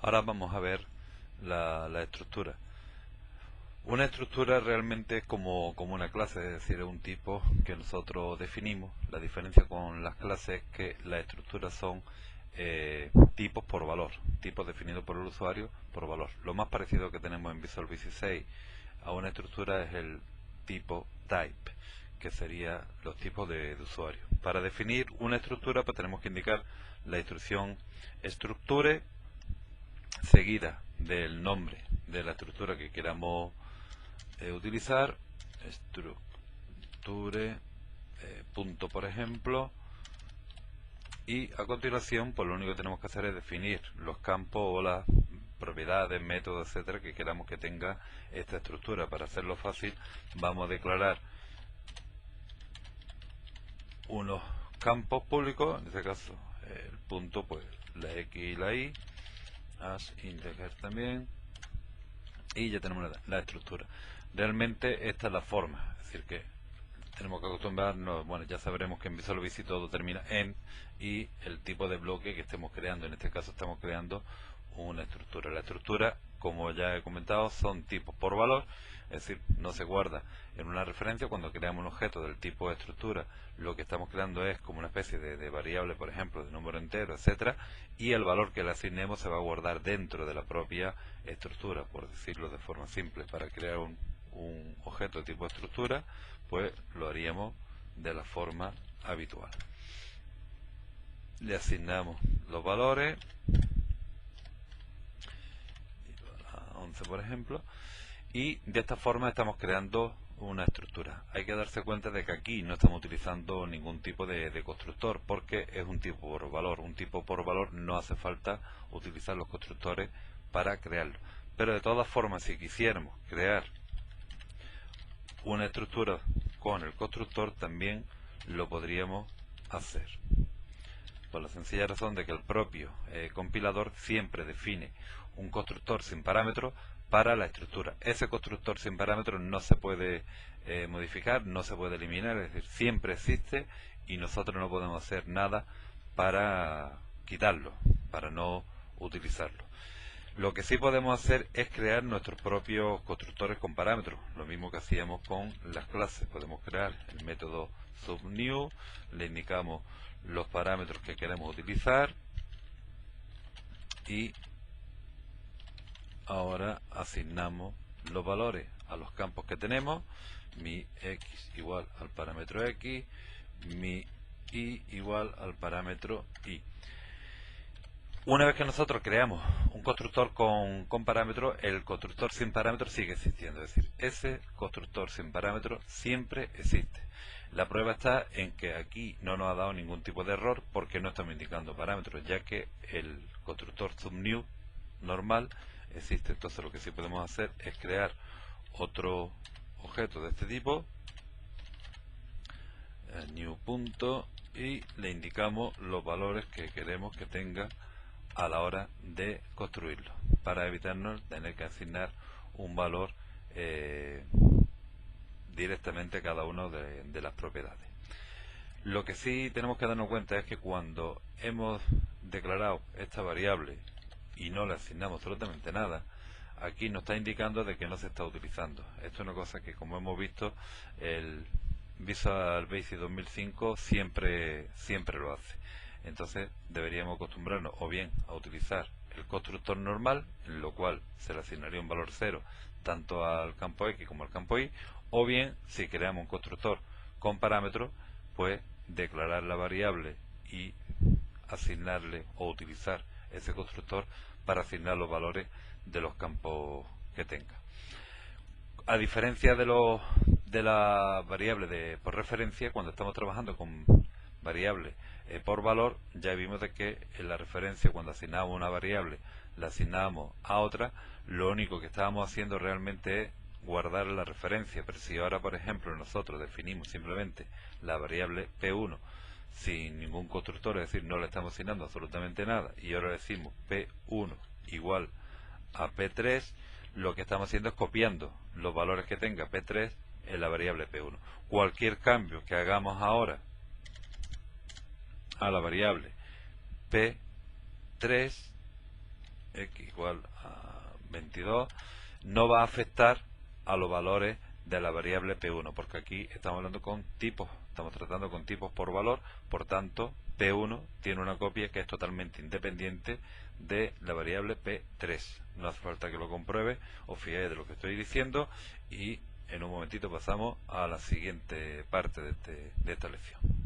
Ahora vamos a ver la estructura. Una estructura realmente es como una clase, es decir, es un tipo que nosotros definimos. La diferencia con las clases es que las estructuras son tipos por valor, tipos definidos por el usuario por valor. Lo más parecido que tenemos en Visual Basic 6 a una estructura es el tipo type, que sería los tipos de usuario. Para definir una estructura pues tenemos que indicar la instrucción structure seguida del nombre de la estructura que queramos utilizar, structure punto por ejemplo, y a continuación pues lo único que tenemos que hacer es definir los campos o las propiedades, métodos, etcétera, que queramos que tenga esta estructura. Para hacerlo fácil vamos a declarar unos campos públicos, en este caso el punto, pues la X y la Y, as integer también, y ya tenemos la estructura. Realmente esta es la forma, es decir que tenemos que acostumbrarnos, bueno, ya sabremos que en Visual Basic todo termina en, y el tipo de bloque que estemos creando. En este caso estamos creando una estructura. La estructura, como ya he comentado, son tipos por valor, es decir, no se guarda en una referencia. Cuando creamos un objeto del tipo de estructura, lo que estamos creando es como una especie de variable, por ejemplo, de número entero, etcétera, y el valor que le asignemos se va a guardar dentro de la propia estructura, por decirlo de forma simple. Para crear un objeto de tipo estructura, pues lo haríamos de la forma habitual. Le asignamos los valores, 11 por ejemplo, y de esta forma estamos creando una estructura. Hay que darse cuenta de que aquí no estamos utilizando ningún tipo de constructor, porque es un tipo por valor. Un tipo por valor no hace falta utilizar los constructores para crearlo. Pero de todas formas, si quisiéramos crear una estructura con el constructor, también lo podríamos hacer, por la sencilla razón de que el propio compilador siempre define un constructor sin parámetros para la estructura. Ese constructor sin parámetros no se puede modificar, no se puede eliminar, es decir, siempre existe y nosotros no podemos hacer nada para quitarlo, para no utilizarlo. Lo que sí podemos hacer es crear nuestros propios constructores con parámetros, lo mismo que hacíamos con las clases. Podemos crear el método subnew, le indicamos los parámetros que queremos utilizar y ahora asignamos los valores a los campos que tenemos. Mi x igual al parámetro x, mi y igual al parámetro y. Una vez que nosotros creamos un constructor con parámetros, el constructor sin parámetros sigue existiendo. Es decir, ese constructor sin parámetros siempre existe. La prueba está en que aquí no nos ha dado ningún tipo de error porque no estamos indicando parámetros, ya que el constructor subnew normal existe. Entonces lo que sí podemos hacer es crear otro objeto de este tipo, new punto, y le indicamos los valores que queremos que tenga a la hora de construirlo, para evitarnos tener que asignar un valor directamente a cada una de las propiedades. Lo que sí tenemos que darnos cuenta es que cuando hemos declarado esta variable y no le asignamos absolutamente nada, aquí nos está indicando de que no se está utilizando. Esto es una cosa que, como hemos visto, el Visual Basic 2005 siempre lo hace. Entonces deberíamos acostumbrarnos o bien a utilizar el constructor normal, en lo cual se le asignaría un valor 0 tanto al campo X como al campo Y, o bien, si creamos un constructor con parámetros, pues declarar la variable y asignarle o utilizar ese constructor para asignar los valores de los campos que tenga. A diferencia de la variable por referencia, cuando estamos trabajando con variable por valor, ya vimos de que en la referencia, cuando asignamos una variable, la asignamos a otra, lo único que estábamos haciendo realmente es guardar la referencia. Pero si ahora, por ejemplo, nosotros definimos simplemente la variable P1 sin ningún constructor, es decir, no le estamos asignando absolutamente nada, y ahora decimos P1 igual a P3, lo que estamos haciendo es copiando los valores que tenga P3 en la variable P1. Cualquier cambio que hagamos ahora a la variable P3 x igual a 22 no va a afectar a los valores de la variable P1, porque aquí estamos hablando con tipos, estamos tratando con tipos por valor, por tanto P1 tiene una copia que es totalmente independiente de la variable P3. No hace falta que lo compruebe, os fijáis de lo que estoy diciendo y en un momentito pasamos a la siguiente parte de esta lección.